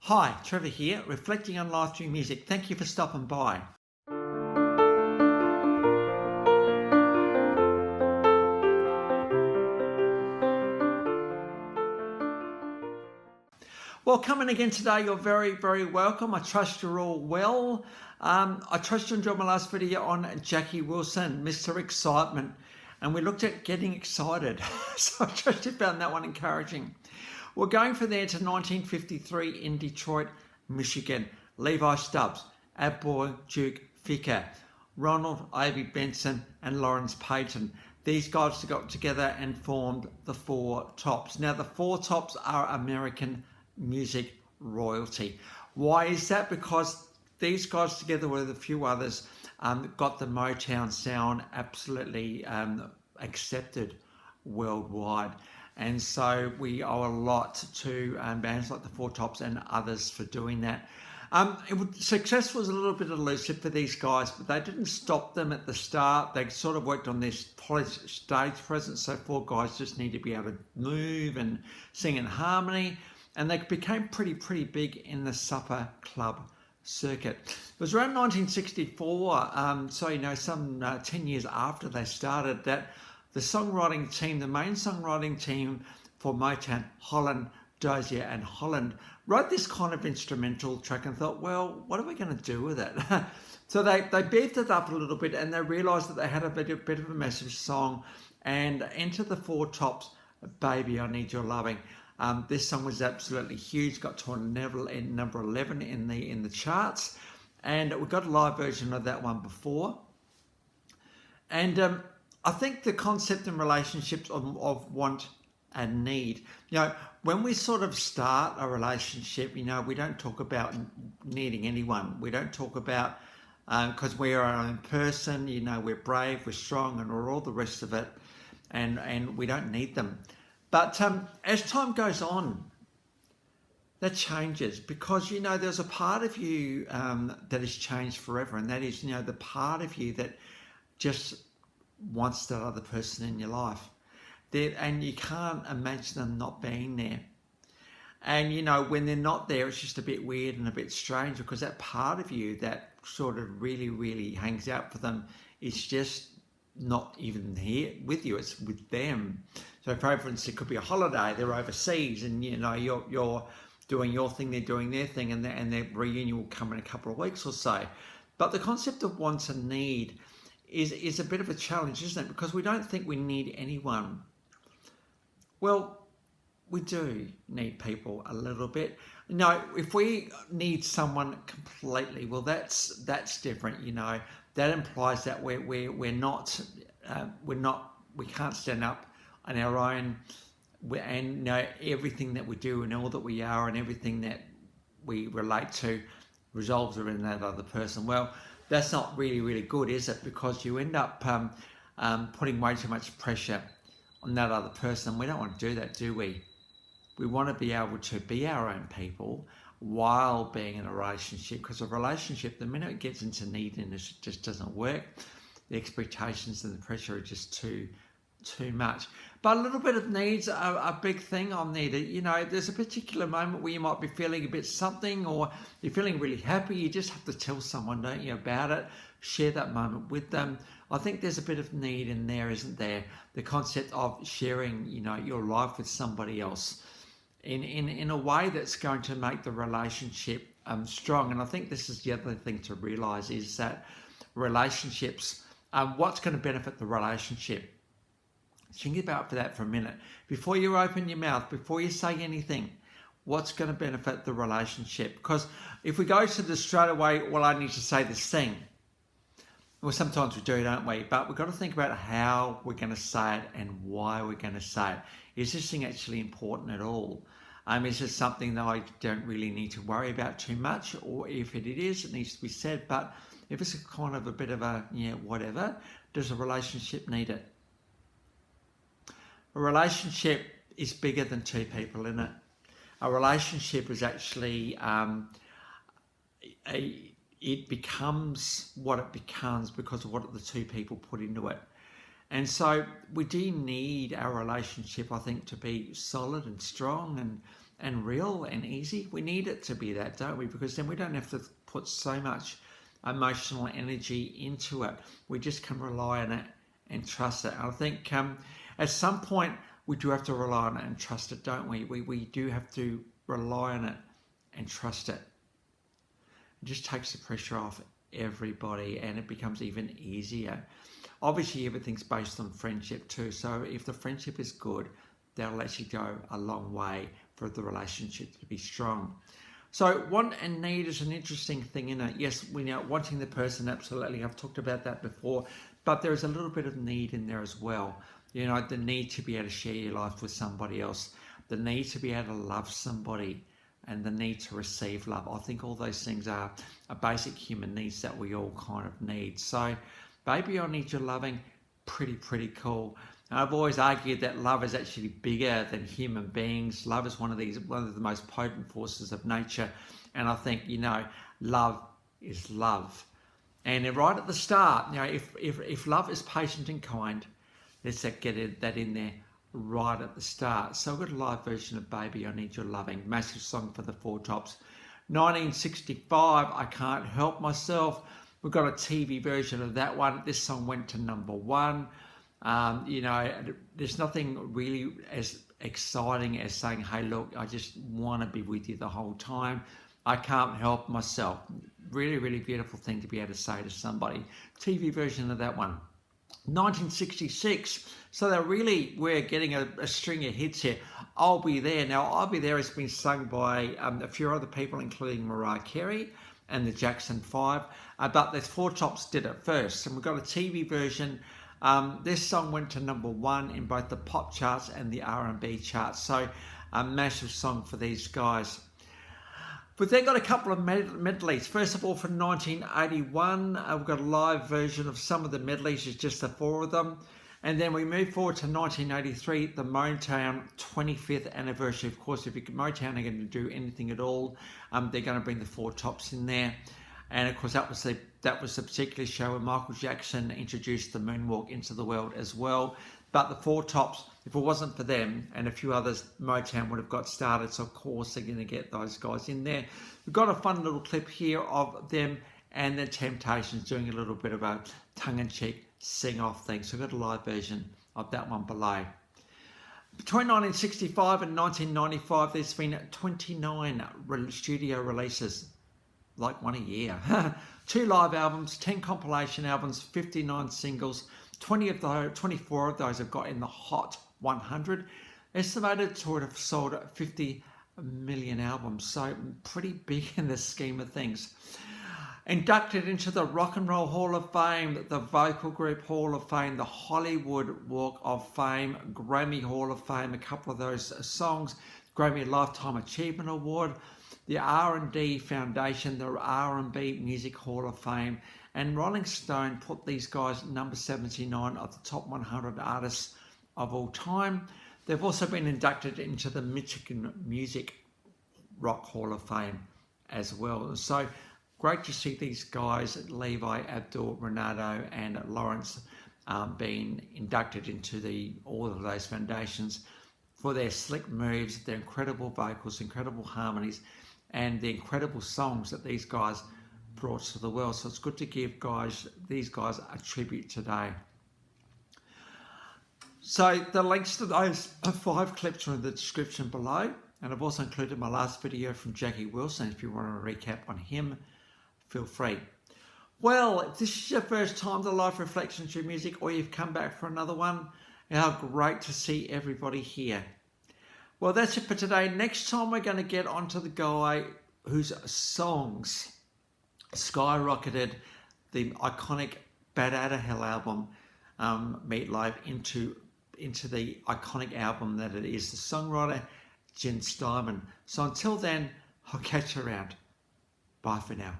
Hi, Trevor here, reflecting on life through music. Thank you for stopping by. Well, coming again today, you're very, very welcome. I trust you're all well. I trust you enjoyed my last video on Jackie Wilson, Mr. Excitement, and we looked at getting excited. So I trust you found that one encouraging. We're going from there to 1953 in Detroit, Michigan. Levi Stubbs, Abboy Duke Ficker, Ronald Avey Benson, and Lawrence Payton. These guys got together and formed the Four Tops. Now, the Four Tops are American music royalty. Why is that? Because these guys, together with a few others, got the Motown Sound absolutely accepted worldwide. And so we owe a lot to bands like the Four Tops and others for doing that. Success was a little bit elusive for these guys, but they didn't stop them at the start. They sort of worked on this polished stage presence, so four guys just need to be able to move and sing in harmony, and they became pretty big in the supper club circuit. It was around 1964, so some 10 years after they started, that the songwriting team, the main songwriting team for Motown, Holland, Dozier and Holland, wrote this kind of instrumental track and thought, well, what are we going to do with it? So they beefed it up a little bit, and they realised that they had a bit of a message song, and Enter the Four Tops, Baby, I Need Your Loving. This song was absolutely huge, got to number 11 in the charts, and we got a live version of that one before. And I think the concept in relationships of want and need, when we sort of start a relationship, we don't talk about needing anyone. We don't talk about, because we're our own person, we're brave, we're strong, and we're all the rest of it, and we don't need them. But as time goes on, that changes, because there's a part of you that has changed forever, and that is the part of you that just wants that other person in your life, and you can't imagine them not being there. And when they're not there, it's just a bit weird and a bit strange, because that part of you that sort of really hangs out for them is just not even here with you, it's with them. So for instance, it could be a holiday, they're overseas, and you're doing your thing, they're doing their thing, and their reunion will come in a couple of weeks or so. But the concept of want and need is a bit of a challenge, isn't it? Because we don't think we need anyone. Well, we do need people a little bit. If we need someone completely, well, that's different. That implies that we can't stand up on our own, and everything that we do and all that we are and everything that we relate to resolves around that other person. Well, that's not really good, is it? Because you end up putting way too much pressure on that other person. We don't want to do that, do we? We want to be able to be our own people while being in a relationship, because a relationship, the minute it gets into neediness, it just doesn't work. The expectations and the pressure are just too much. But a little bit of needs are a big thing on there. There's a particular moment where you might be feeling a bit something, or you're feeling really happy. You just have to tell someone, don't you, about it. Share that moment with them. I think there's a bit of need in there, isn't there? The concept of sharing, your life with somebody else in a way that's going to make the relationship strong. And I think this is the other thing to realise, is that relationships, what's going to benefit the relationship? Think about that for a minute. Before you open your mouth, before you say anything, what's going to benefit the relationship? Because if we go to the straight away, well, I need to say this thing. Well, sometimes we do, don't we? But we've got to think about how we're going to say it and why we're going to say it. Is this thing actually important at all? Is it something that I don't really need to worry about too much? Or if it is, it needs to be said. But if it's a kind of a bit of a, whatever, does a relationship need it? A relationship is bigger than two people, isn't it? A relationship is actually, it becomes what it becomes because of what the two people put into it. And so we do need our relationship, I think, to be solid and strong and real and easy. We need it to be that, don't we? Because then we don't have to put so much emotional energy into it. We just can rely on it and trust it. And I think at some point we do have to rely on it and trust it, don't we? We do have to rely on it and trust it. It just takes the pressure off everybody, and it becomes even easier. Obviously, everything's based on friendship too. So if the friendship is good, that'll actually go a long way for the relationship to be strong. So want and need is an interesting thing, isn't it? Yes, we know wanting the person, absolutely. I've talked about that before, but there is a little bit of need in there as well. You know, the need to be able to share your life with somebody else, the need to be able to love somebody, and the need to receive love. I think all those things are basic human needs that we all kind of need. So, baby, I need your loving, pretty cool. And I've always argued that love is actually bigger than human beings. Love is one of the most potent forces of nature. And I think, you know, love is love. And right at the start, you know, if love is patient and kind, let's get that in there right at the start. So I've got a live version of Baby, I Need Your Loving, massive song for the Four Tops. 1965, I Can't Help Myself. We've got a TV version of that one. This song went to #1. You know, there's nothing really as exciting as saying, hey, look, I just want to be with you the whole time. I can't help myself. Really beautiful thing to be able to say to somebody. TV version of that one. 1966, so we're getting a string of hits here. I'll Be There. Now, I'll Be There has been sung by a few other people, including Mariah Carey and the Jackson 5, but the Four Tops did it first, and we've got a TV version. This song went to #1 in both the pop charts and the R&B charts, so a massive song for these guys. We've then got a couple of medleys. First of all, from 1981, we've got a live version of some of the medleys, it's just the 4 of them. And then we move forward to 1983, the Motown 25th anniversary. Of course, if Motown are going to do anything at all, they're going to bring the Four Tops in there. And of course, that was the particular show where Michael Jackson introduced the moonwalk into the world as well. But the Four Tops, if it wasn't for them and a few others, Motown would have got started. So of course they're going to get those guys in there. We've got a fun little clip here of them and the Temptations doing a little bit of a tongue-in-cheek sing-off thing. So we've got a live version of that one below. Between 1965 and 1995, there's been 29 studio releases, like one a year. 2 live albums, 10 compilation albums, 59 singles. 24 of those have got in the Hot 100. Estimated to have sold 50 million albums, so pretty big in the scheme of things. Inducted into the Rock and Roll Hall of Fame, the Vocal Group Hall of Fame, the Hollywood Walk of Fame, Grammy Hall of Fame, a couple of those songs, Grammy Lifetime Achievement Award, the R&D Foundation, the R&B Music Hall of Fame, and Rolling Stone put these guys number 79 of the top 100 artists of all time. They've also been inducted into the Michigan Music Rock Hall of Fame as well. So great to see these guys, Levi, Abdul, Renato, and Lawrence, being inducted into all of those foundations for their slick moves, their incredible vocals, incredible harmonies, and the incredible songs that these guys brought to the world. So it's good to give these guys a tribute today. So the links to those 5 clips are in the description below, and I've also included my last video from Jackie Wilson. If you want to recap on him, feel free. Well, if this is your first time to Life Reflections Through Music, or you've come back for another one, how great to see everybody here. Well, that's it for today. Next time we're going to get onto the guy whose songs skyrocketed the iconic Bat Outta Hell album, Meatloaf, into the iconic album that it is. The songwriter, Jen Steinman. So until then, I'll catch you around. Bye for now.